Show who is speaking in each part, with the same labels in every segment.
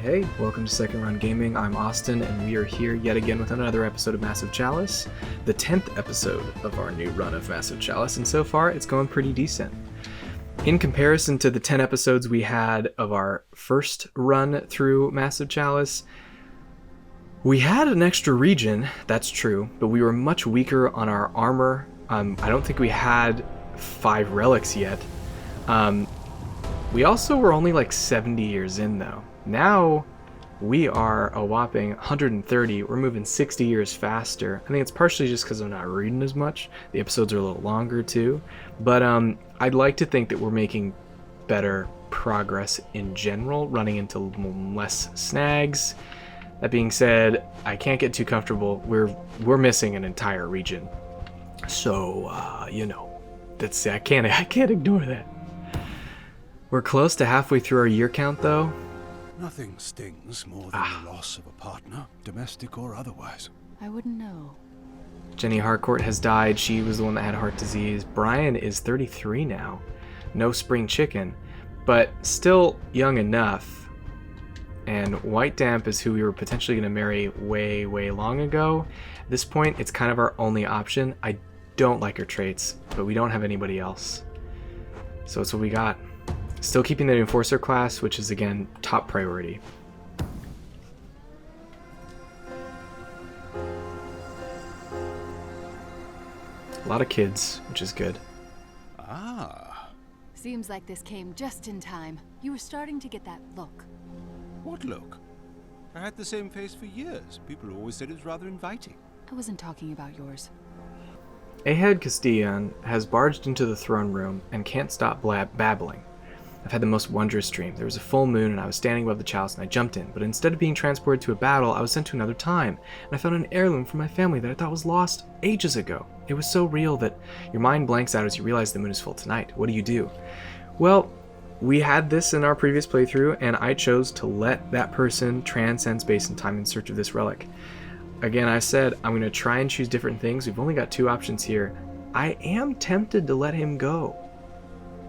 Speaker 1: hey, welcome to Second Run Gaming. I'm Austin, and we are here yet again with another episode of Massive Chalice, the 10th episode of our new run of Massive Chalice, and so far it's going pretty decent. In comparison to the 10 episodes we had of our first run through Massive Chalice, we had an extra region, that's true, but we were much weaker on our armor. I don't think we had 5 relics yet. We also were only like 70 years in though. Now we are a whopping 130. We're moving 60 years faster. I think it's partially just because I'm not reading as much. The episodes are a little longer too. But I'd like to think that we're making better progress in general, running into less snags. That being said, I can't get too comfortable. We're missing an entire region. So, you know, I can't ignore that. We're close to halfway through our year count, though.
Speaker 2: Nothing stings more than the loss of a partner, domestic or otherwise.
Speaker 3: I wouldn't know.
Speaker 1: Jenny Harcourt has died. She was the one that had heart disease. Brian is 33 now. No spring chicken, but still young enough. And White Damp is who we were potentially going to marry way, way long ago. At this point, it's kind of our only option. I don't like her traits, but we don't have anybody else. So it's what we got. Still keeping the Enforcer class, which is, again, top priority. A lot of kids, which is good.
Speaker 2: Ah.
Speaker 3: Seems like this came just in time. You were starting to get that look.
Speaker 2: What look? I had the same face for years. People always said it was rather inviting.
Speaker 3: I wasn't talking about yours.
Speaker 1: Ahad Castellan has barged into the throne room and can't stop babbling. I've had the most wondrous dream. There was a full moon and I was standing above the chalice and I jumped in, but instead of being transported to a battle, I was sent to another time, and I found an heirloom from my family that I thought was lost ages ago. It was so real that your mind blanks out as you realize the moon is full tonight. What do you do? Well, we had this in our previous playthrough, and I chose to let that person transcend space and time in search of this relic. Again, I said I'm going to try and choose different things. We've only got 2 options here. I am tempted to let him go,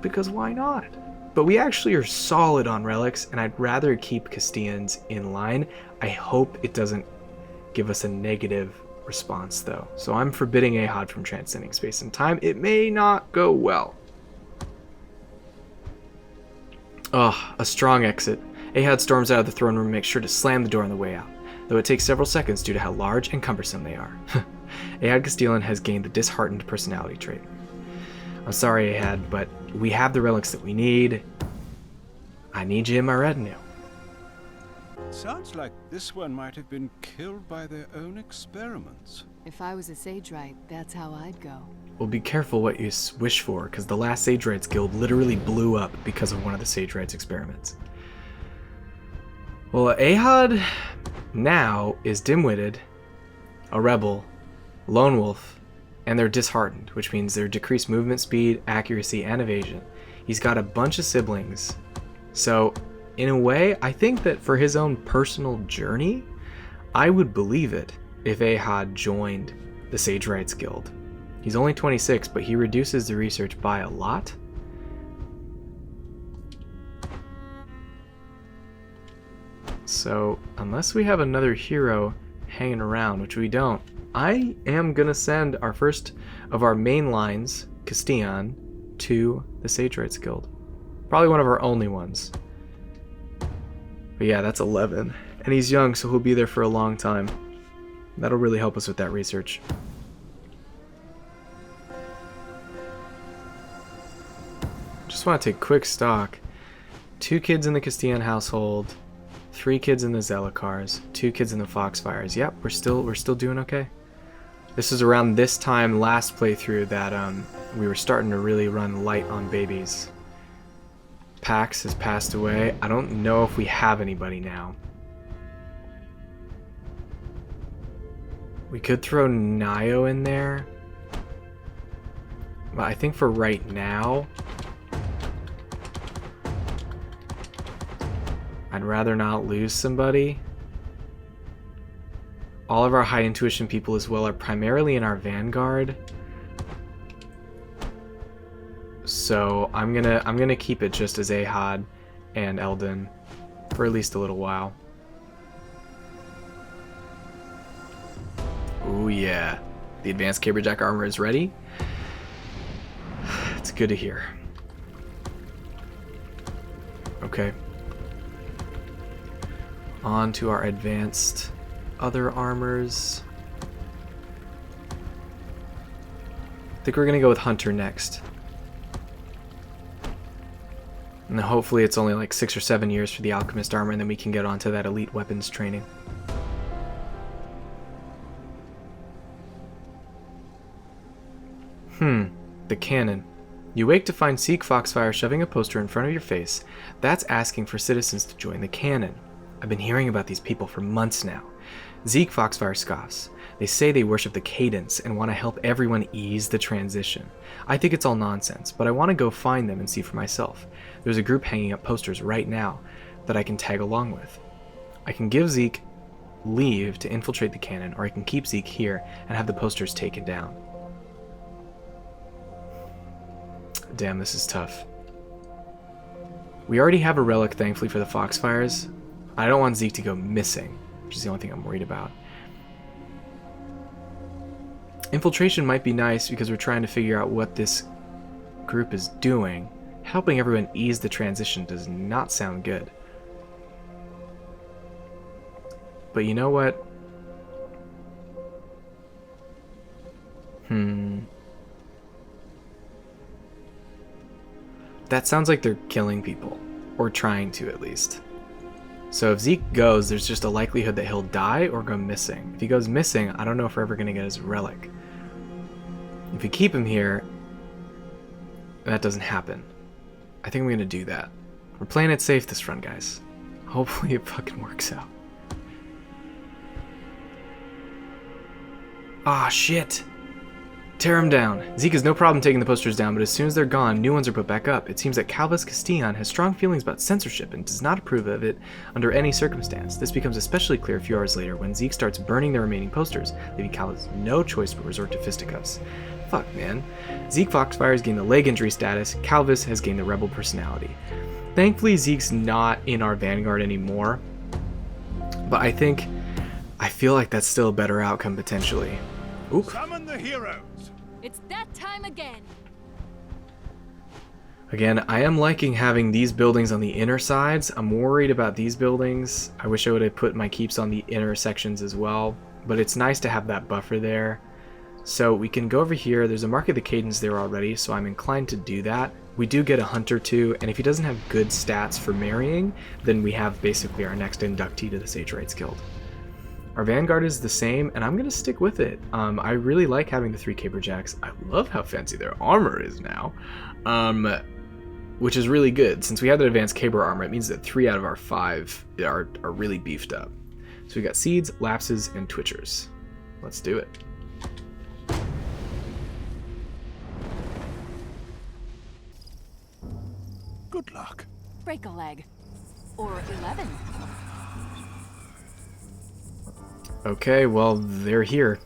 Speaker 1: because why not? But we actually are solid on relics, and I'd rather keep Castellans in line. I hope it doesn't give us a negative response, though. So I'm forbidding Ahad from transcending space and time. It may not go well. Oh, a strong exit. Ahad storms out of the throne room and makes sure to slam the door on the way out, though it takes several seconds due to how large and cumbersome they are. Ahad Castellan has gained the disheartened personality trait. I'm sorry, Ahad, but we have the relics that we need. I need you in my retinue.
Speaker 2: Sounds like this one might have been killed by their own experiments.
Speaker 3: If I was a Sagerite, that's how I'd go.
Speaker 1: Well, be careful what you wish for, because the last Sagerites Guild literally blew up because of one of the Sagerites experiments. Well, Ahad now is dim-witted, a rebel, lone wolf, and they're disheartened, which means they're decreased movement speed, accuracy, and evasion. He's got a bunch of siblings. So, in a way, I think that for his own personal journey, I would believe it if Ahad joined the Sagerites Guild. He's only 26, but he reduces the research by a lot. So, unless we have another hero hanging around, which we don't, I am going to send our first of our main lines, Castellan, to the Sagerites Guild. Probably one of our only ones. But yeah, that's 11. And he's young, so he'll be there for a long time. That'll really help us with that research. Just want to take quick stock. 2 kids in the Castellan household, 3 kids in the Zelicars, 2 kids in the Foxfires. Yep, we're still doing okay. This is around this time last playthrough that we were starting to really run light on babies. Pax has passed away. I don't know if we have anybody now. We could throw Nio in there, but I think for right now, I'd rather not lose somebody. All of our high intuition people as well are primarily in our vanguard. So I'm gonna keep it just as Ahad and Eldon for at least a little while. Oh yeah. The advanced caberjack armor is ready. It's good to hear. Okay. On to our advanced other armors. I think we're gonna go with Hunter next. And then hopefully it's only like 6 or 7 years for the alchemist armor, and then we can get onto that elite weapons training. The cannon. You wake to find Zeke Foxfire shoving a poster in front of your face. That's asking for citizens to join the cannon. I've been hearing about these people for months now. Zeke Foxfire scoffs. They say they worship the cadence and want to help everyone ease the transition. I think it's all nonsense, but I want to go find them and see for myself. There's a group hanging up posters right now that I can tag along with. I can give Zeke leave to infiltrate the cannon, or I can keep Zeke here and have the posters taken down. Damn, this is tough. We already have a relic, thankfully, for the Foxfires. I don't want Zeke to go missing, which is the only thing I'm worried about. Infiltration might be nice because we're trying to figure out what this group is doing. Helping everyone ease the transition does not sound good. But you know what? That sounds like they're killing people. Or trying to, at least. So if Zeke goes, there's just a likelihood that he'll die or go missing. If he goes missing, I don't know if we're ever going to get his relic. If we keep him here, that doesn't happen. I think I'm going to do that. We're playing it safe this run, guys. Hopefully it fucking works out. Ah, shit. Tear him down. Zeke has no problem taking the posters down, but as soon as they're gone, new ones are put back up. It seems that Calvis Castillon has strong feelings about censorship and does not approve of it under any circumstance. This becomes especially clear a few hours later when Zeke starts burning the remaining posters, leaving Calvis no choice but resort to fisticuffs. Fuck, man. Zeke Foxfire has gained the leg injury status. Calvis has gained the rebel personality. Thankfully, Zeke's not in our vanguard anymore, but I feel like that's still a better outcome potentially. Oop.
Speaker 2: Summon the heroes.
Speaker 3: It's that time again.
Speaker 1: Again, I am liking having these buildings on the inner sides. I'm worried about these buildings. I wish I would have put my keeps on the inner sections as well, but it's nice to have that buffer there. So we can go over here. There's a Mark of the Cadence there already, so I'm inclined to do that. We do get a Hunter too, and if he doesn't have good stats for marrying, then we have basically our next inductee to the Sage Rights Guild. Our Vanguard is the same, and I'm going to stick with it. I really like having the 3 Caberjacks. I love how fancy their armor is now, which is really good. Since we have the advanced Caber armor, it means that 3 out of our 5 are really beefed up. So we got Seeds, Lapses, and Twitchers. Let's do it.
Speaker 2: Good luck.
Speaker 3: Break a leg. Or 11.
Speaker 1: Okay, well, they're here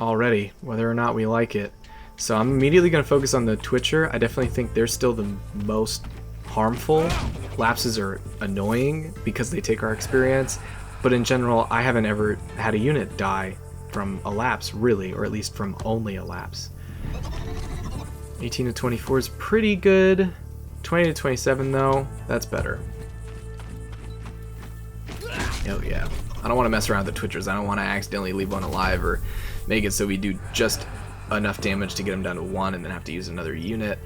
Speaker 1: already, whether or not we like it. So I'm immediately going to focus on the Twitcher. I definitely think they're still the most harmful. Lapses are annoying because they take our experience, but in general, I haven't ever had a unit die from a lapse, really, or at least from only a lapse. 18 to 24 is pretty good. 20 to 27, though, that's better. Hell yeah. I don't want to mess around with the Twitchers. I don't want to accidentally leave one alive or make it so we do just enough damage to get him down to 1 and then have to use another unit.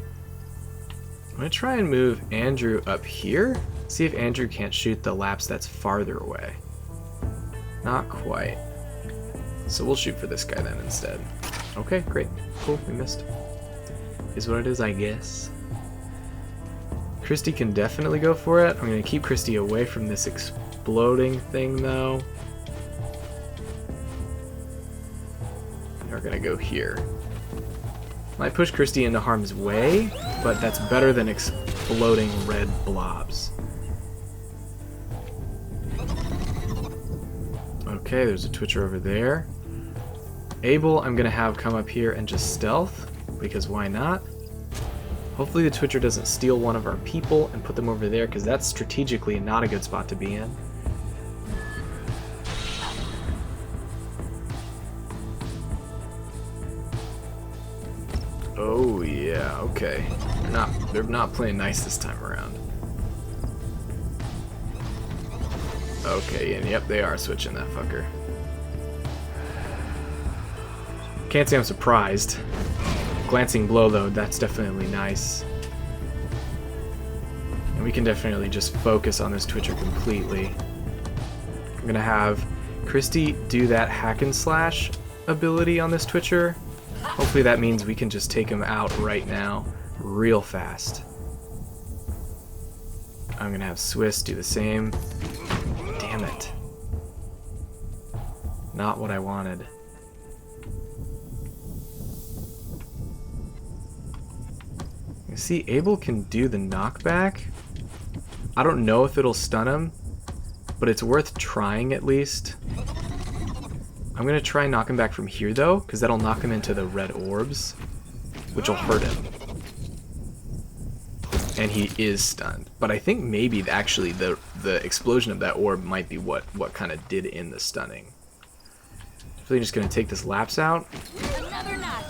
Speaker 1: I'm going to try and move Andrew up here. See if Andrew can't shoot the lapse that's farther away. Not quite. So we'll shoot for this guy then instead. Okay, great. Cool, we missed. Is what it is, I guess. Christy can definitely go for it. I'm going to keep Christy away from this exploding thing, though. We're going to go here. Might push Christy into harm's way, but that's better than exploding red blobs. Okay, there's a Twitcher over there. Abel, I'm going to have come up here and just stealth, because why not? Hopefully the Twitcher doesn't steal one of our people and put them over there, because that's strategically not a good spot to be in. Oh yeah, okay. They're not playing nice this time around. Okay, and yep, they are switching that fucker. Can't say I'm surprised. Glancing blow though, that's definitely nice. And we can definitely just focus on this Twitcher completely. I'm gonna have Christy do that hack and slash ability on this Twitcher. Hopefully that means we can just take him out right now, real fast. I'm gonna have Swiss do the same. Damn it. Not what I wanted. You see, Abel can do the knockback. I don't know if it'll stun him, but it's worth trying at least. I'm gonna try and knock him back from here though, because that'll knock him into the red orbs, which will hurt him. And he is stunned. But I think maybe actually the explosion of that orb might be what kind of did in the stunning. So I'm just gonna take this lapse out.
Speaker 3: Another notch.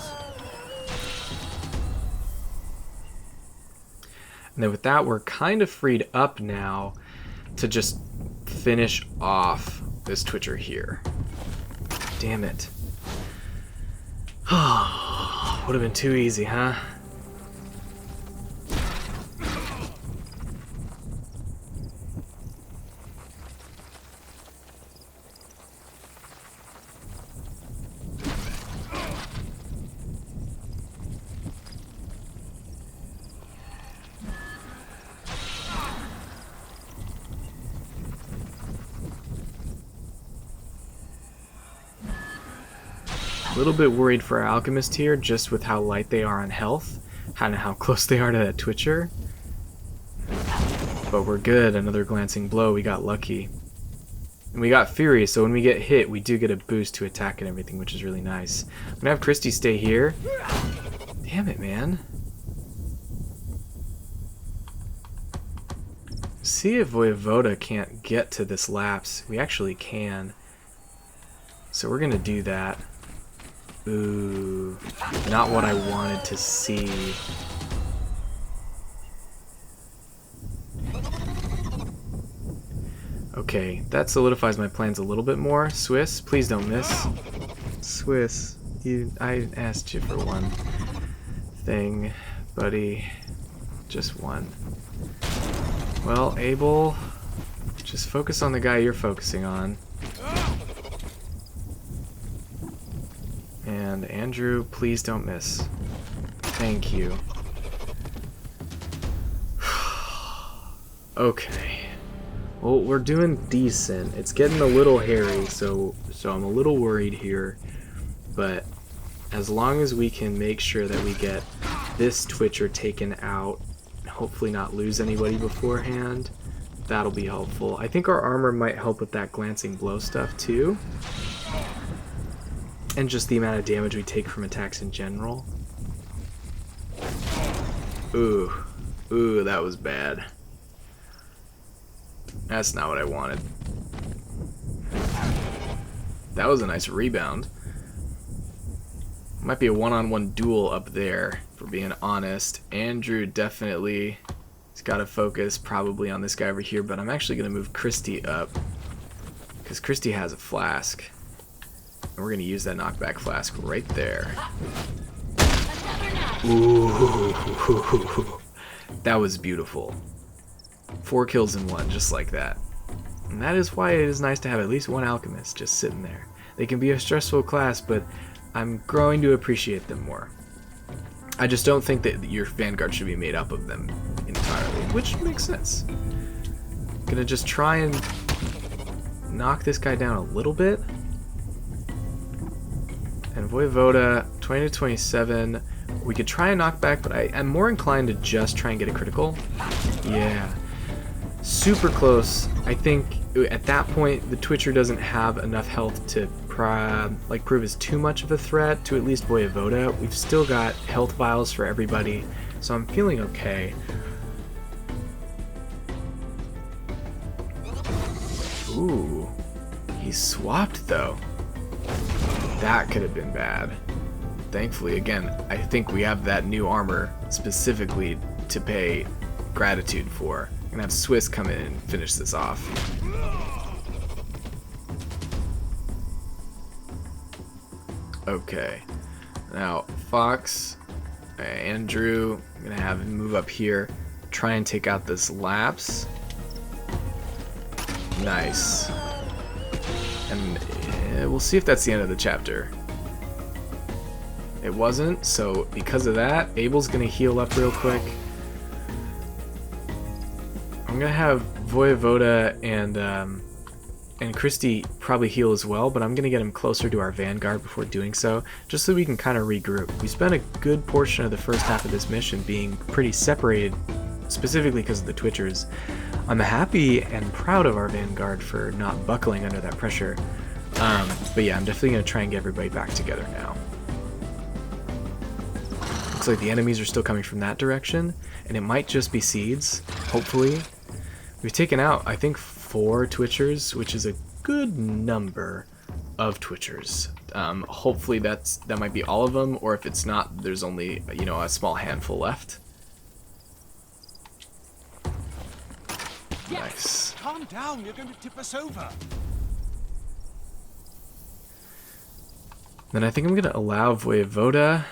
Speaker 1: And then with that, we're kind of freed up now to just finish off this Twitcher here. Damn it. Would have been too easy, huh? A little bit worried for our alchemist here, just with how light they are on health, and how close they are to that Twitcher. But we're good. Another glancing blow. We got lucky. And we got Fury, so when we get hit, we do get a boost to attack and everything, which is really nice. I'm gonna have Christy stay here. Damn it, man. See if Voivoda can't get to this lapse. We actually can. So we're gonna do that. Ooh, not what I wanted to see. Okay, that solidifies my plans a little bit more. Swiss, please don't miss. Swiss, I asked you for one thing, buddy. Just one. Well, Abel, just focus on the guy you're focusing on. And Andrew, please don't miss. Thank you. Okay. Well, we're doing decent. It's getting a little hairy, so I'm a little worried here. But as long as we can make sure that we get this Twitcher taken out, and hopefully not lose anybody beforehand, that'll be helpful. I think our armor might help with that glancing blow stuff too. And just the amount of damage we take from attacks in general. Ooh. Ooh, that was bad. That's not what I wanted. That was a nice rebound. Might be a one-on-one duel up there, for being honest. Andrew definitely has got to focus probably on this guy over here, but I'm actually going to move Christy up. Because Christy has a flask. And we're going to use that knockback flask right there. Ooh. That was beautiful. 4 kills in 1, just like that. And that is why it is nice to have at least one alchemist just sitting there. They can be a stressful class, but I'm growing to appreciate them more. I just don't think that your vanguard should be made up of them entirely, which makes sense. Gonna just try and knock this guy down a little bit. And Voivoda, 20 to 27. We could try a knockback, but I'm more inclined to just try and get a critical. Yeah. Super close. I think at that point, the Twitcher doesn't have enough health to prove as too much of a threat to at least Voivoda. We've still got health vials for everybody, so I'm feeling okay. Ooh. He swapped, though. That could have been bad. thankfully, again, I think we have that new armor specifically to pay gratitude for. I'm gonna have Swiss come in and finish this off. Okay, now Fox, Andrew, I'm gonna have him move up here, try and take out this lapse. Nice. And we'll see if that's the end of the chapter. It wasn't, so because of that, Abel's gonna heal up real quick. I'm gonna have Voyevoda and Christy probably heal as well, but I'm gonna get him closer to our vanguard before doing so, just so we can kind of regroup. We spent a good portion of the first half of this mission being pretty separated, specifically because of the Twitchers. I'm happy and proud of our vanguard for not buckling under that pressure. But yeah, I'm definitely gonna try and get everybody back together now. Looks like the enemies are still coming from that direction, and it might just be seeds, hopefully. We've taken out, I think, 4 Twitchers, which is a good number of Twitchers. Hopefully that might be all of them, or if it's not, there's only, you know, a small handful left. Nice.
Speaker 2: Calm down, you're going to tip us over.
Speaker 1: Then I think I'm going to allow Voyevoda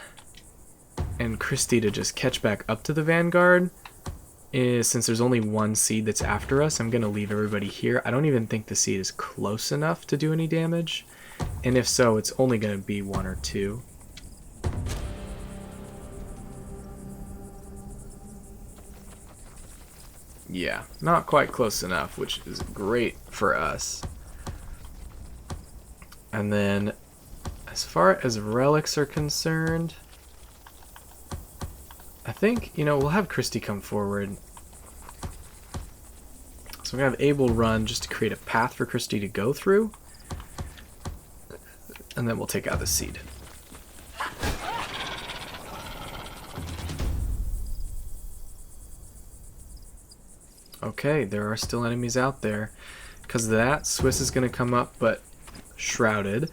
Speaker 1: and Christy to just catch back up to the vanguard. Since there's only one seed that's after us, I'm going to leave everybody here. I don't even think the seed is close enough to do any damage. And if so, it's only going to be 1 or 2. Yeah, not quite close enough, which is great for us. And then, as far as relics are concerned, I think, you know, we'll have Christy come forward. So I'm going to have Abel run just to create a path for Christy to go through. And then we'll take out the seed. Okay, there are still enemies out there. Because of that, Swiss is going to come up, but shrouded.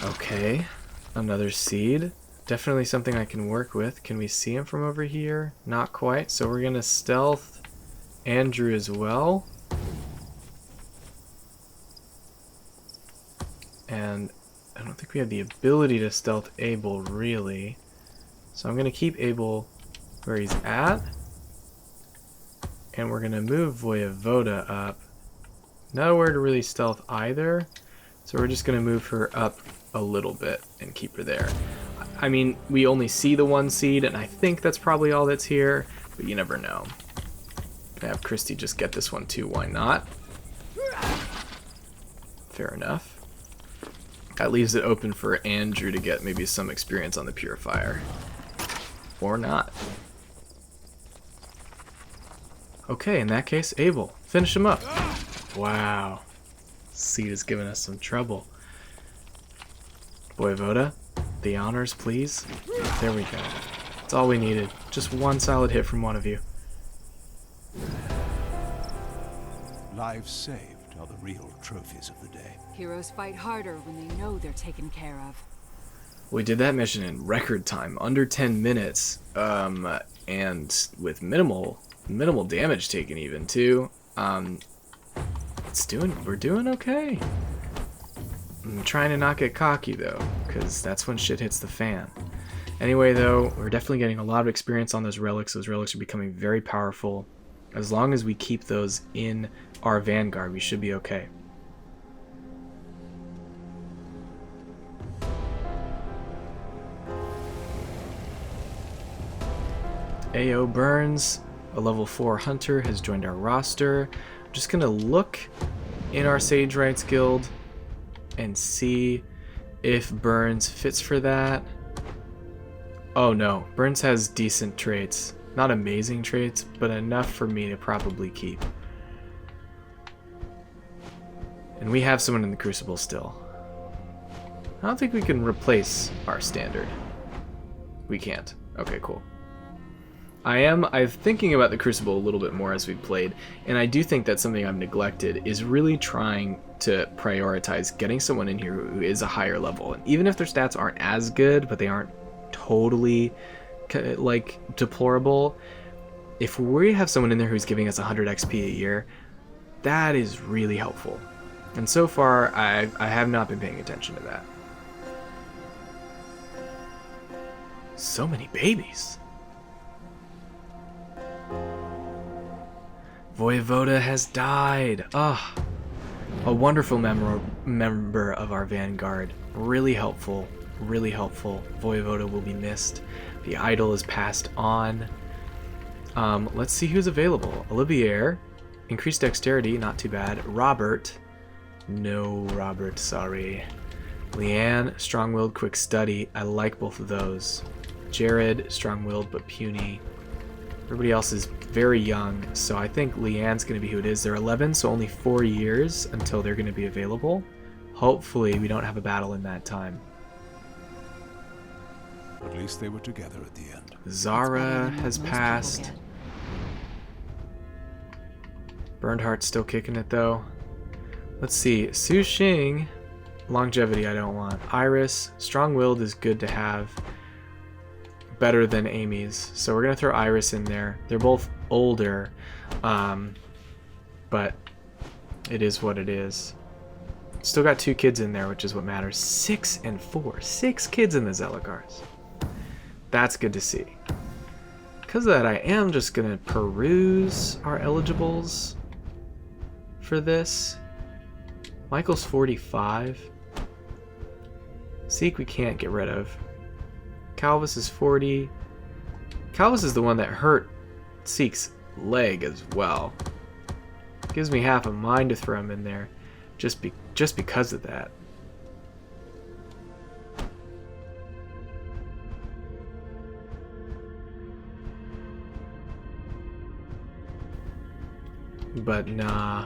Speaker 1: Okay, another seed. Definitely something I can work with. Can we see him from over here? Not quite, so we're going to stealth Andrew as well. And I don't think we have the ability to stealth Abel, really. So I'm going to keep Abel where he's at. And we're going to move Voyevoda up. Nowhere to really stealth either. So we're just going to move her up a little bit and keep her there. I mean, we only see the 1 seed, and I think that's probably all that's here, but you never know. Gonna have Christy just get this one too, why not? Fair enough. That leaves it open for Andrew to get maybe some experience on the Purifier. Or not. Okay, in that case, Abel. Finish him up. Wow. Seed has given us some trouble. Voyevoda, the honors, please. There we go. That's all we needed. Just 1 solid hit from one of you.
Speaker 2: Lives saved are the real trophies of the day.
Speaker 3: Heroes fight harder when they know they're taken care of.
Speaker 1: We did that mission in record time, under 10 minutes, and with minimal damage taken even too. We're doing okay. I'm trying to not get cocky though, because that's when shit hits the fan. Anyway though, we're definitely getting a lot of experience on those relics. Those relics are becoming very powerful. As long as we keep those in our vanguard, we should be okay. AO Burns, a level 4 hunter, has joined our roster. I'm just gonna look in our Sage Rights Guild and see if Burns fits for that. Oh no, Burns has decent traits. Not amazing traits, but enough for me to probably keep. And we have someone in the Crucible still. I don't think we can replace our standard. We can't. Okay, cool. I'm thinking about the Crucible a little bit more as we've played, and I do think that's something I've neglected, is really trying to prioritize getting someone in here who is a higher level. And even if their stats aren't as good, but they aren't totally like deplorable, if we have someone in there who's giving us 100 XP a year, that is really helpful. And so far, I have not been paying attention to that. So many babies. Voivoda has died. Ah, a wonderful member of our vanguard. Really helpful, really helpful. Voivoda will be missed. The idol is passed on. Let's see who's available. Olivier, increased dexterity, not too bad. Robert, no Robert, sorry. Leanne, strong-willed, quick study. I like both of those. Jared, strong-willed but puny. Everybody else is very young, so I think Leanne's going to be who it is. They're 11, so only 4 years until they're going to be available. Hopefully we don't have a battle in that time.
Speaker 2: At least they were together at the end.
Speaker 1: Zara has passed. Bernhardt's still kicking it though. Let's see. Su Xing, longevity I don't want. Iris, strong-willed is good to have. Better than Amy's, so we're gonna throw Iris in there. They're both older, but it is what it is. Still got 2 kids in there, which is what matters. 6 and 4. 6 kids in the Zeligars. That's good to see. Because of that, I am just gonna peruse our eligibles for this. Michael's 45. Zeke we can't get rid of. Calvis is 40. Calvis is the one that hurt Seek's leg as well. Gives me half a mind to throw him in there just because of that. But nah,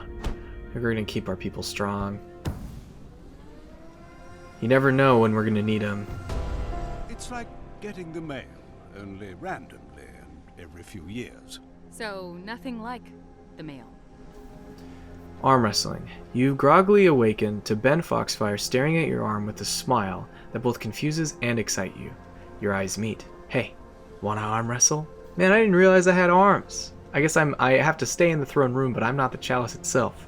Speaker 1: we're going to keep our people strong. You never know when we're going to need them.
Speaker 2: It's like getting the mail, only randomly and every few years.
Speaker 3: So, nothing like the mail.
Speaker 1: Arm wrestling. You groggily awaken to Ben Foxfire staring at your arm with a smile that both confuses and excites you. Your eyes meet. Hey, wanna arm wrestle? Man, I didn't realize I had arms. I guess I have to stay in the throne room, but I'm not the Chalice itself.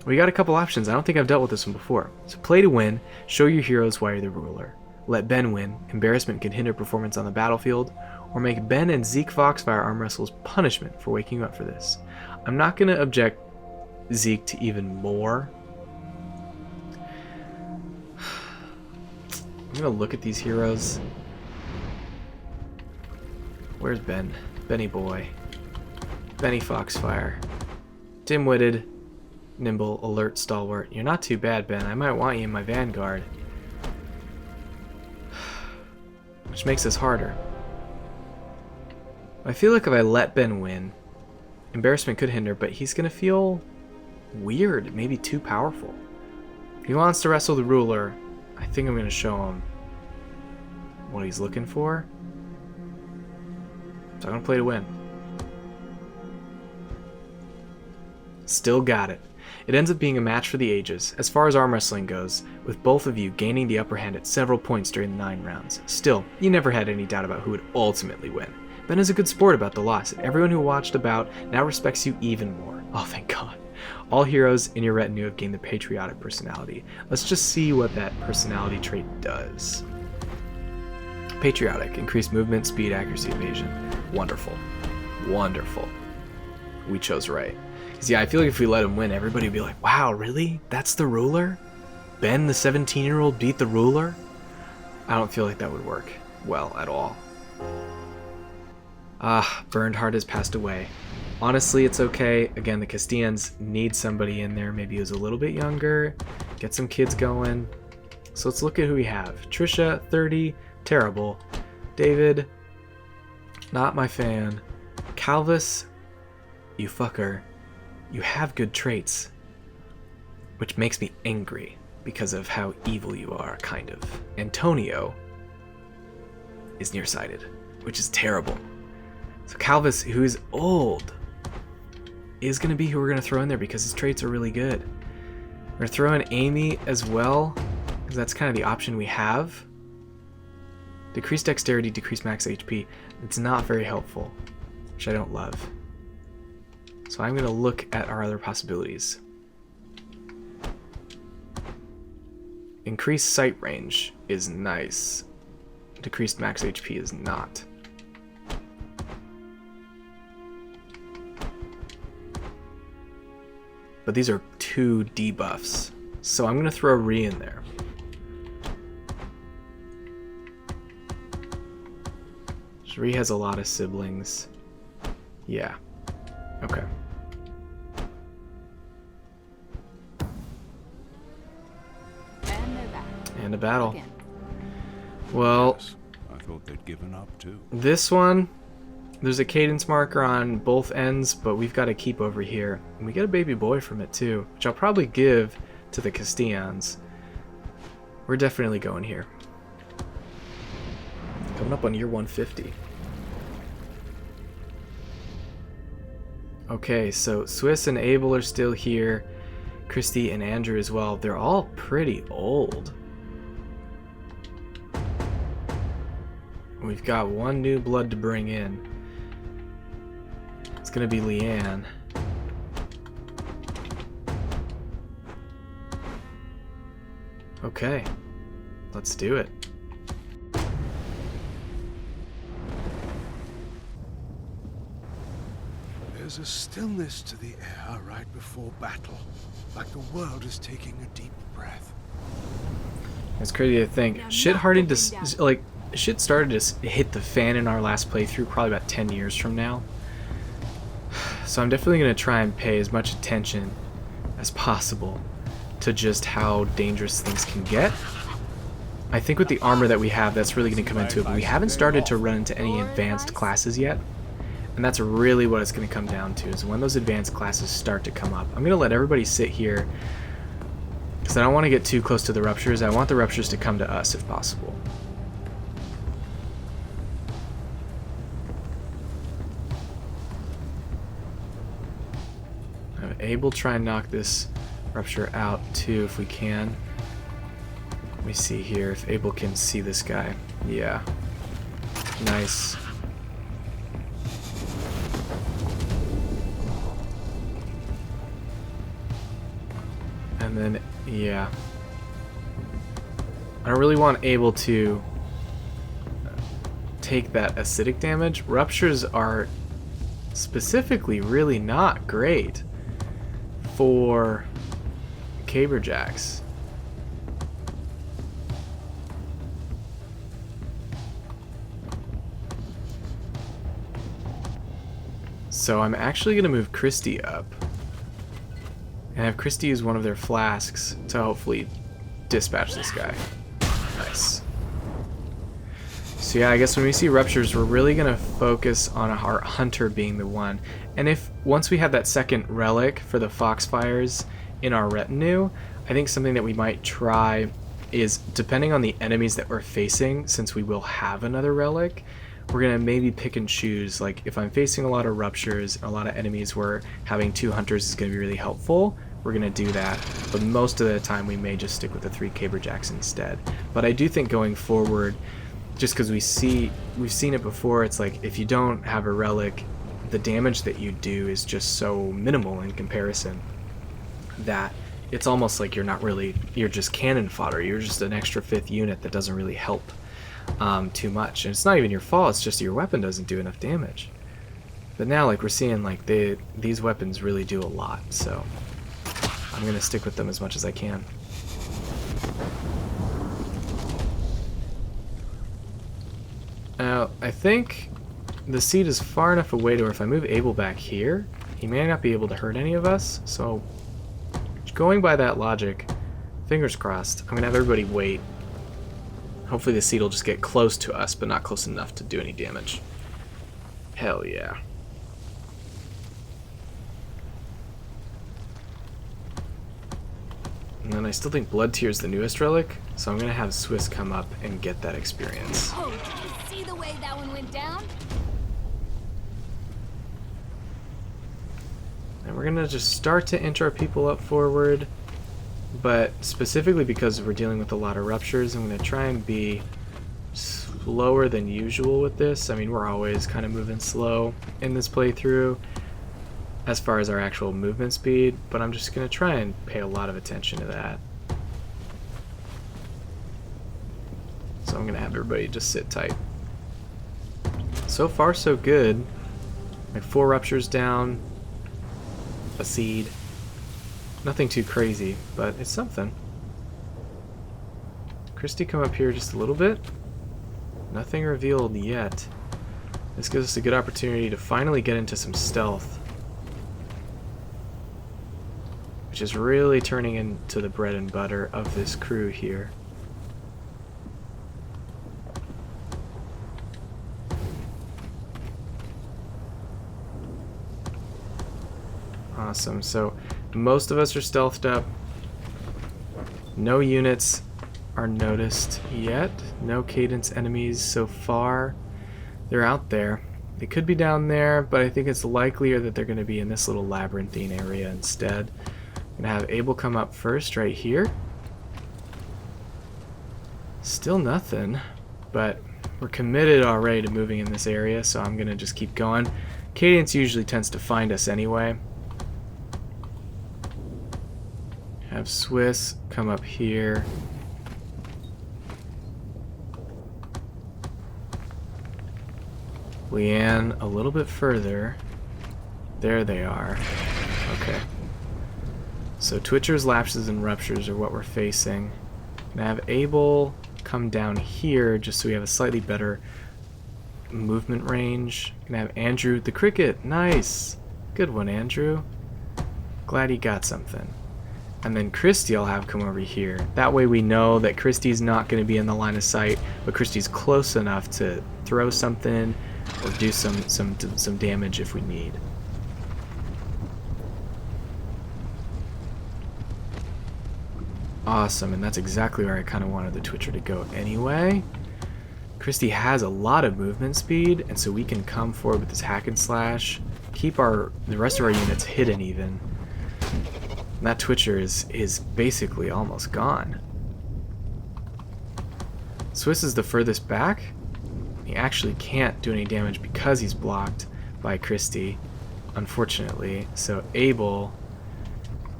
Speaker 1: We got a couple options. I don't think I've dealt with this one before. So play to win, show your heroes why you're the ruler. Let Ben win. Embarrassment can hinder performance on the battlefield, or make Ben and Zeke Foxfire arm wrestles punishment for waking you up for this. I'm not going to object Zeke to even more. I'm going to look at these heroes. Where's Ben? Benny boy. Benny Foxfire. Dim-witted, nimble, alert, stalwart. You're not too bad, Ben. I might want you in my vanguard. Which makes this harder. I feel like if I let Ben win, embarrassment could hinder, but he's gonna feel weird, maybe too powerful. If he wants to wrestle the ruler, I think I'm gonna show him what he's looking for. So I'm gonna play to win. Still got it. It ends up being a match for the ages, as far as arm wrestling goes, with both of you gaining the upper hand at several points during the 9 rounds. Still, you never had any doubt about who would ultimately win. Ben is a good sport about the loss, and everyone who watched the bout now respects you even more. Oh, thank God. All heroes in your retinue have gained the patriotic personality. Let's just see what that personality trait does. Patriotic, increased movement, speed, accuracy, evasion. Wonderful. Wonderful. We chose right. Because yeah, I feel like if we let him win, everybody would be like, wow, really? That's the ruler? Ben, the 17-year-old, beat the ruler? I don't feel like that would work well at all. Ah, Bernhard has passed away. Honestly, it's okay. Again, the Castillans need somebody in there. Maybe who's a little bit younger. Get some kids going. So let's look at who we have. Trisha, 30. Terrible. David, not my fan. Calvis, you fucker. You have good traits, which makes me angry because of how evil you are, kind of. Antonio is nearsighted, which is terrible. So Calvis, who is old, is going to be who we're going to throw in there because his traits are really good. We're going to throw in Amy as well, because that's kind of the option we have. Decreased dexterity, decreased max HP. It's not very helpful, which I don't love. So I'm going to look at our other possibilities. Increased sight range is nice. Decreased max HP is not. But these are 2 debuffs, so I'm going to throw Ree in there. Ree has a lot of siblings. Yeah. Okay.
Speaker 3: And they're back.
Speaker 1: And a battle.
Speaker 3: Again.
Speaker 1: Well,
Speaker 2: Yes, I thought they'd given up too.
Speaker 1: this one, there's a cadence marker on both ends, but we've got to keep over here. And we get a baby boy from it too, which I'll probably give to the Castellans. We're definitely going here. Coming up on year 150. Okay, so Swiss and Abel are still here. Christy and Andrew as well. They're all pretty old. We've got one new blood to bring in. It's gonna be Leanne. Okay, let's do it.
Speaker 2: There's a stillness to the air right before battle, like the world is taking a deep breath.
Speaker 1: It's crazy to think.
Speaker 3: Now,
Speaker 1: Shit
Speaker 3: knock
Speaker 1: started
Speaker 3: the
Speaker 1: to
Speaker 3: thing down.
Speaker 1: like shit started to hit the fan in our last playthrough, probably about 10 years from now. So I'm definitely gonna try and pay as much attention as possible to just how dangerous things can get. I think with the armor that we have, that's really gonna come into it. But we haven't started to run into any advanced classes yet. And that's really what it's going to come down to, is when those advanced classes start to come up. I'm going to let everybody sit here because I don't want to get too close to the ruptures. I want the ruptures to come to us if possible. I'm able to try and knock this rupture out too if we can. Let me see here if Abel can see this guy. Yeah. Nice. And then, yeah. I don't really want Abel to take that acidic damage. Ruptures are specifically really not great for caberjacks. So I'm actually going to move Christy up and have Christy use one of their flasks to hopefully dispatch this guy. Nice. So yeah, I guess when we see ruptures, we're really going to focus on our hunter being the one. And if once we have that second relic for the foxfires in our retinue, I think something that we might try is, depending on the enemies that we're facing, since we will have another relic, we're going to maybe pick and choose. Like if I'm facing a lot of ruptures and a lot of enemies where having 2 hunters is going to be really helpful, we're going to do that. But most of the time we may just stick with the 3 caberjacks instead. But I do think going forward, just because we've seen it before, it's like if you don't have a relic, the damage that you do is just so minimal in comparison that it's almost like you're just cannon fodder. You're just an extra 5th unit that doesn't really help too much. And it's not even your fault, it's just your weapon doesn't do enough damage. But now, like, we're seeing like these weapons really do a lot, so I'm gonna stick with them as much as I can. Now, I think the seat is far enough away to where if I move Abel back here, he may not be able to hurt any of us. So, going by that logic, fingers crossed, I'm gonna have everybody wait. Hopefully the seat will just get close to us, but not close enough to do any damage. Hell yeah. And then I still think Blood Tear is the newest relic, so I'm going to have Swiss come up and get that experience.
Speaker 3: Oh, did you see the way that one went down?
Speaker 1: And we're gonna just start to inch our people up forward, but specifically because we're dealing with a lot of ruptures, I'm gonna try and be slower than usual with this. I mean, we're always kind of moving slow in this playthrough as far as our actual movement speed, but I'm just gonna try and pay a lot of attention to that. So I'm gonna have everybody just sit tight. So far so good. Like 4 ruptures down, a seed. Nothing too crazy, but it's something. Christy, come up here just a little bit. Nothing revealed yet. This gives us a good opportunity to finally get into some stealth, which is really turning into the bread and butter of this crew here. Awesome. So most of us are stealthed up. No units are noticed yet. No cadence enemies so far. They're out there. They could be down there, but I think it's likelier that they're going to be in this little labyrinthine area instead. I'm going to have Abel come up first right here. Still nothing, but we're committed already to moving in this area, so I'm going to just keep going. Cadence usually tends to find us anyway. Have Swiss come up here. Leanne a little bit further. There they are. Okay. So Twitchers, Lapses, and Ruptures are what we're facing. Gonna have Abel come down here just so we have a slightly better movement range. Gonna have Andrew the Cricket. Nice! Good one, Andrew. Glad he got something. And then Christy I'll have come over here. That way we know that Christy's not going to be in the line of sight, but Christy's close enough to throw something or do some damage if we need. Awesome, and that's exactly where I kind of wanted the Twitcher to go anyway. Christy has a lot of movement speed, and so we can come forward with this hack and slash, keep the rest of our units hidden even. And that Twitcher is basically almost gone. Swiss is the furthest back. He actually can't do any damage because he's blocked by Christy, unfortunately. So Abel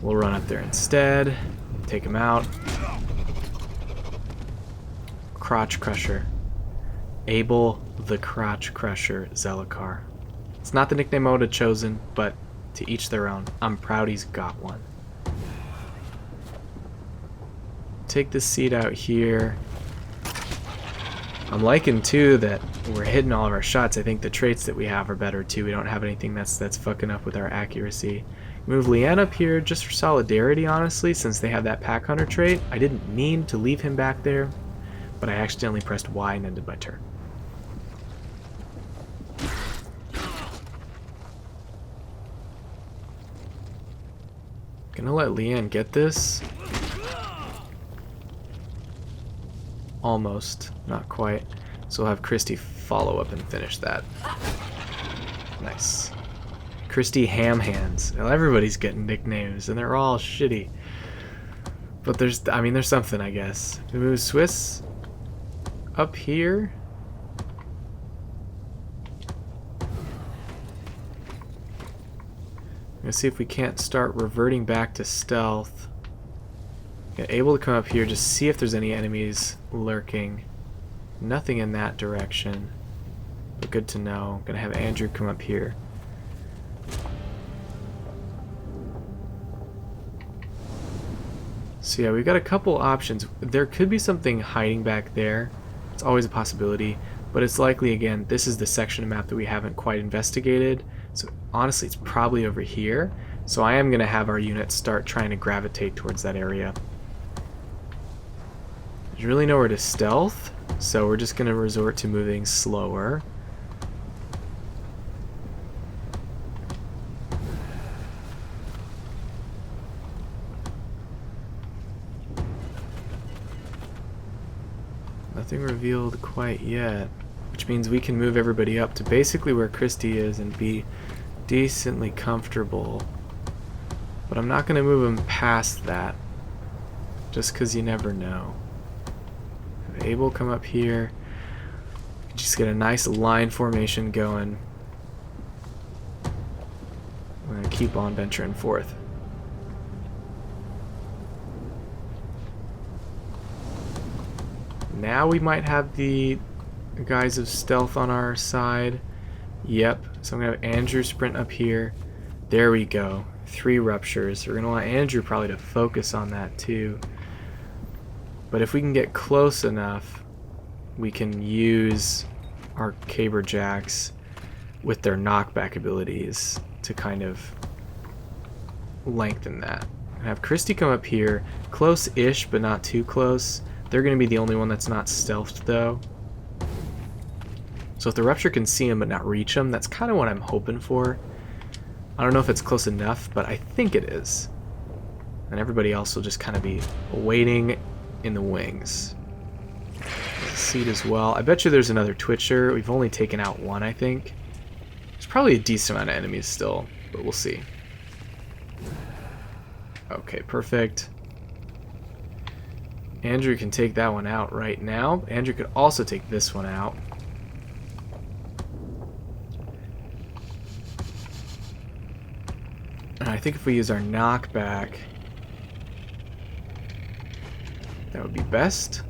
Speaker 1: will run up there instead, take him out. Crotch Crusher. Abel the Crotch Crusher Zelakar. It's not the nickname I would have chosen, but to each their own. I'm proud he's got one. Take this seed out here. I'm liking too that we're hitting all of our shots. I think the traits that we have are better too. We don't have anything that's fucking up with our accuracy. Move Leanne up here just for solidarity, honestly, since they have that pack hunter trait. I didn't mean to leave him back there, but I accidentally pressed Y and ended my turn. Gonna let Leanne get this. Almost, not quite. So we'll have Christy follow up and finish that. Nice. Christy Ham Hands. Well, everybody's getting nicknames, and they're all shitty. But there's something, I guess. We move Swiss up here. Let's see if we can't start reverting back to stealth. Able to come up here, just see if there's any enemies lurking. Nothing in that direction, but good to know. I'm gonna have Andrew come up here. So yeah, we've got a couple options. There could be something hiding back there. It's always a possibility, but it's likely, again, this is the section of map that we haven't quite investigated. So honestly, it's probably over here. So I am gonna have our units start trying to gravitate towards that area. There's really nowhere to stealth, so we're just going to resort to moving slower. Nothing revealed quite yet, which means we can move everybody up to basically where Christy is and be decently comfortable But I'm not going to move him past that, just because you never know. Have Abel come up here. Just get a nice line formation going. I'm going to keep on venturing forth. Now we might have the guise of stealth on our side. Yep. So I'm going to have Andrew sprint up here. There we go. 3 ruptures. We're going to want Andrew probably to focus on that too. But if we can get close enough, we can use our Caber Jacks with their knockback abilities to kind of lengthen that. And have Christy come up here, close-ish, but not too close. They're going to be the only one that's not stealthed, though. So if the Rupture can see him but not reach him, that's kind of what I'm hoping for. I don't know if it's close enough, but I think it is. And everybody else will just kind of be waiting in the wings. Seed as well. I bet you there's another Twitcher. We've only taken out 1, I think. There's probably a decent amount of enemies still, but we'll see. Okay, perfect. Andrew can take that one out right now. Andrew could also take this one out. And I think if we use our knockback, that would be best.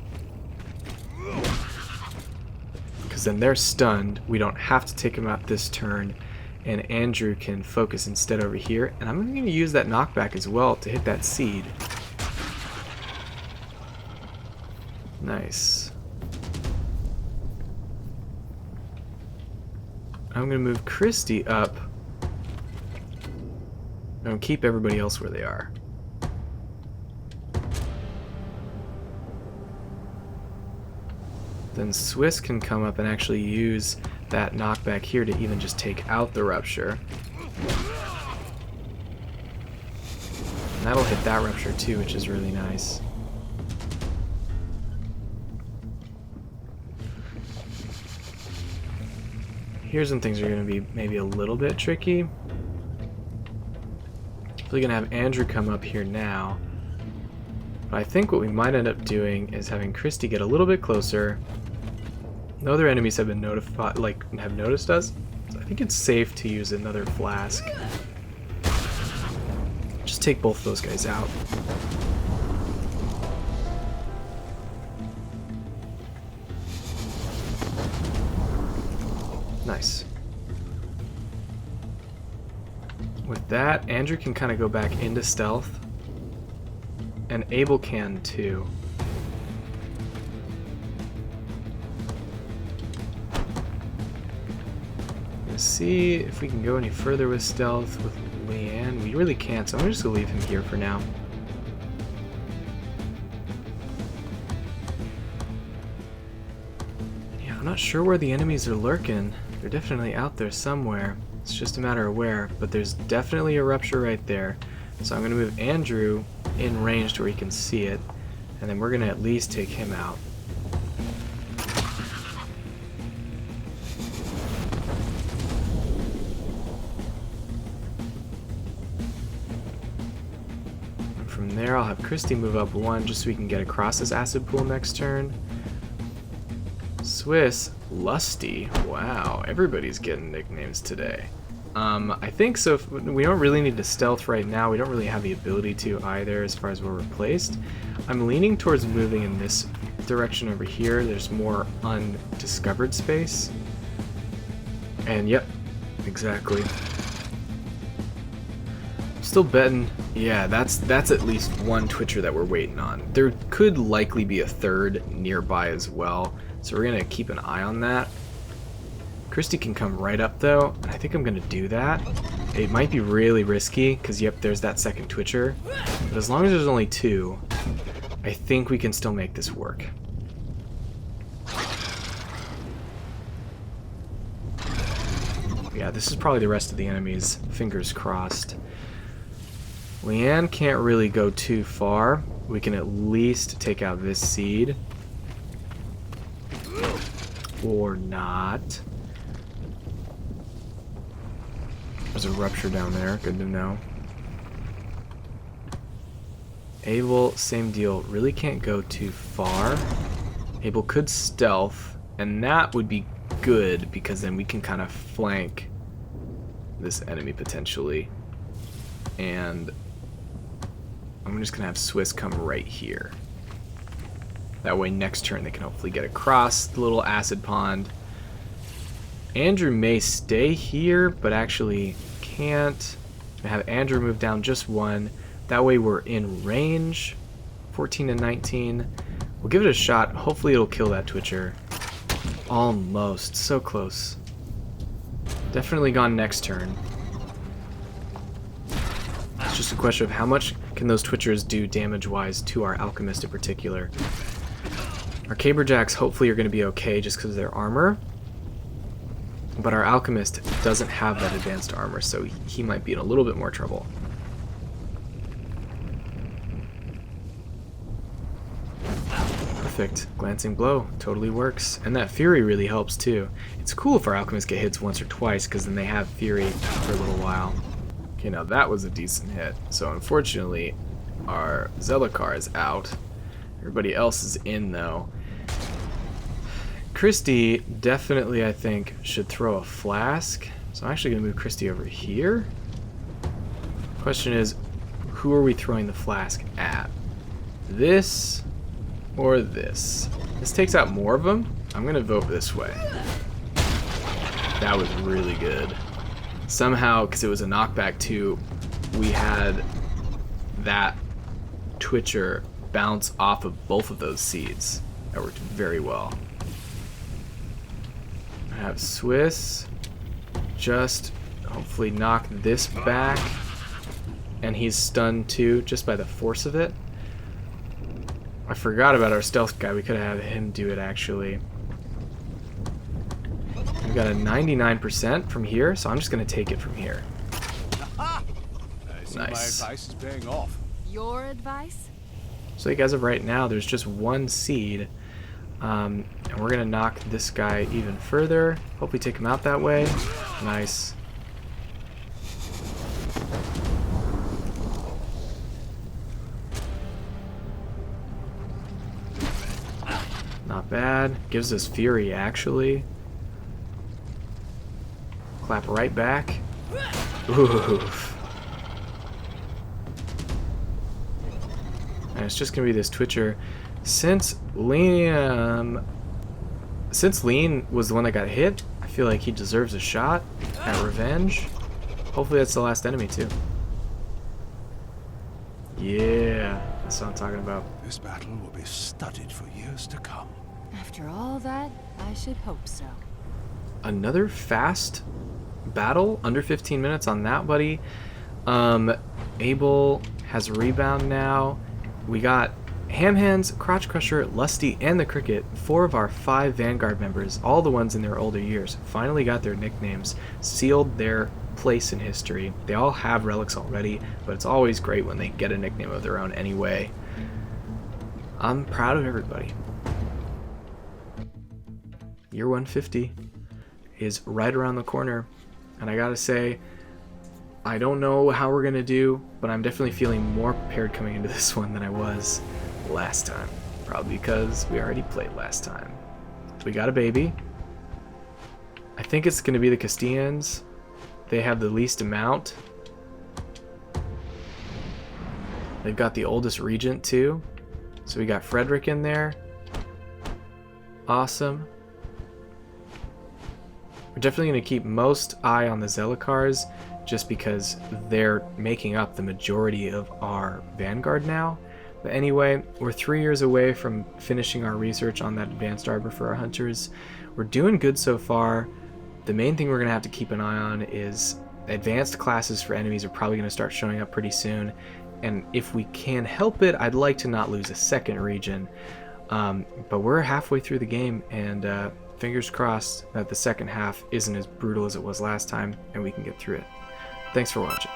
Speaker 1: Because then they're stunned. We don't have to take them out this turn. And Andrew can focus instead over here. And I'm going to use that knockback as well to hit that seed. Nice. I'm going to move Christy up. And keep everybody else where they are. Then Swiss can come up and actually use that knockback here to even just take out the Rupture. And that'll hit that Rupture too, which is really nice. Here's when things are going to be maybe a little bit tricky. We're going to have Andrew come up here now. But I think what we might end up doing is having Christy get a little bit closer. No other enemies have been notified, have noticed us. So I think it's safe to use another flask. Just take both of those guys out. Nice. With that, Andrew can kind of go back into stealth. And Abel can too. Let's see if we can go any further with stealth with Leanne. We really can't, so I'm just going to leave him here for now. Yeah, I'm not sure where the enemies are lurking. They're definitely out there somewhere. It's just a matter of where, but there's definitely a Rupture right there. So I'm going to move Andrew in range to where he can see it, and then we're going to at least take him out. And from there I'll have Christy move up 1 just so we can get across this acid pool next turn. Swiss, Lusty. Wow, everybody's getting nicknames today. I think so. We don't really need to stealth right now. We don't really have the ability to either as far as where we're placed. I'm leaning towards moving in this direction over here. There's more undiscovered space. And yep, exactly. Still betting. Yeah, that's at least 1 Twitcher that we're waiting on. There could likely be a 3rd nearby as well. So we're going to keep an eye on that. Christy can come right up though, and I think I'm going to do that. It might be really risky, because yep, there's that 2nd Twitcher. But as long as there's only 2, I think we can still make this work. Yeah, this is probably the rest of the enemies. Fingers crossed. Leanne can't really go too far. We can at least take out this seed. Or not. There's a Rupture down there, good to know. Abel, same deal. Really can't go too far. Abel could stealth, and that would be good because then we can kind of flank this enemy potentially. And I'm just going to have Swiss come right here. That way next turn they can hopefully get across the little acid pond. Andrew may stay here, but actually can't. I have Andrew move down just one. That way we're in range. 14 and 19. We'll give it a shot. Hopefully it'll kill that Twitcher. Almost. So close. Definitely gone next turn. It's just a question of how much can those Twitchers do damage-wise to our Alchemist in particular. Our Caberjacks hopefully are going to be okay just because of their armor. But our Alchemist doesn't have that advanced armor, so he might be in a little bit more trouble. Perfect. Glancing Blow totally works. And that Fury really helps too. It's cool if our Alchemists get hits once or twice, because then they have Fury for a little while. Okay, now that was a decent hit. So unfortunately, our Zellakar is out. Everybody else is in though. Christy definitely, I think, should throw a flask. So I'm actually going to move Christy over here. Question is, who are we throwing the flask at? This or this? This takes out more of them. I'm going to vote this way. That was really good. Somehow, because it was a knockback too, we had that Twitcher bounce off of both of those seeds. That worked very well. I have Swiss just hopefully knock this back, and he's stunned too just by the force of it. I forgot about our stealth guy. We could have had him do it actually. We've got a 99% from here, so I'm just going to take it from here.
Speaker 2: I see
Speaker 1: Nice.
Speaker 2: My advice is paying off.
Speaker 3: Your advice?
Speaker 1: So like as of right now, there's just one seed. And we're going to knock this guy even further. Hopefully take him out that way. Nice. Not bad. Gives us Fury, actually. Clap right back. Oof. And it's just going to be this Twitcher. Since Lean was the one that got hit, I feel like he deserves a shot at revenge. Hopefully that's the last enemy too. Yeah, that's what I'm talking about.
Speaker 2: This battle will be studied for years to come.
Speaker 3: After all that, I should hope so.
Speaker 1: Another fast battle, under 15 minutes on that, buddy. Abel has a rebound now. We got Ham Hands, Crotch Crusher, Lusty, and the Cricket, 4 of our 5 Vanguard members, all the ones in their older years, finally got their nicknames, sealed their place in history. They all have relics already, but it's always great when they get a nickname of their own anyway. I'm proud of everybody. Year 150 is right around the corner, and I gotta say, I don't know how we're gonna do, but I'm definitely feeling more prepared coming into this one than I was last time. Probably because we already played last time. We got a baby. I think it's gonna be the Castillans. They have the least amount. They've got the oldest regent too. So we got Frederick in there. Awesome. We're definitely going to keep most eye on the Zellakars just because they're making up the majority of our Vanguard now. But anyway, we're 3 years away from finishing our research on that advanced armor for our hunters. We're doing good so far. The main thing we're going to have to keep an eye on is advanced classes for enemies are probably going to start showing up pretty soon. And if we can help it, I'd like to not lose a second region. But we're halfway through the game, and fingers crossed that the second half isn't as brutal as it was last time, and we can get through it. Thanks for watching.